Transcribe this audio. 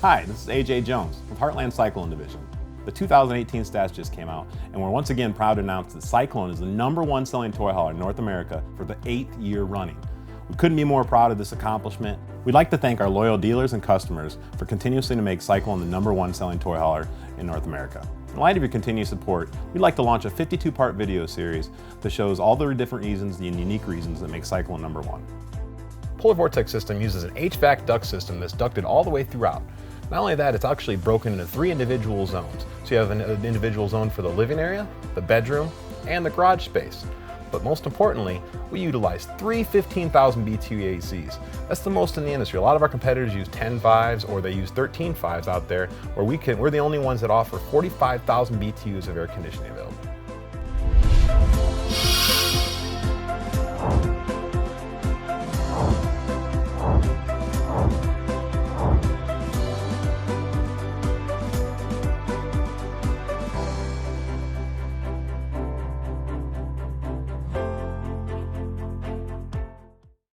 Hi, this is AJ Jones with Heartland Cyclone Division. The 2018 stats just came out, and we're once again proud to announce that Cyclone is the #1 selling toy hauler in North America for the 8th year running. We couldn't be more proud of this accomplishment. We'd like to thank our loyal dealers and customers for continuously to make Cyclone the #1 selling toy hauler in North America. In light of your continued support, we'd like to launch a 52-part video series that shows all the different reasons and unique reasons that make Cyclone #1. Polar Vortex system uses an HVAC duct system that's ducted all the way throughout. Not only that, it's actually broken into 3 individual zones. So you have an individual zone for the living area, the bedroom, and the garage space. But most importantly, we utilize 3 15,000 BTU ACs. That's the most in the industry. A lot of our competitors use 10.5s or they use 13.5s out there, where we're the only ones that offer 45,000 BTUs of air conditioning available.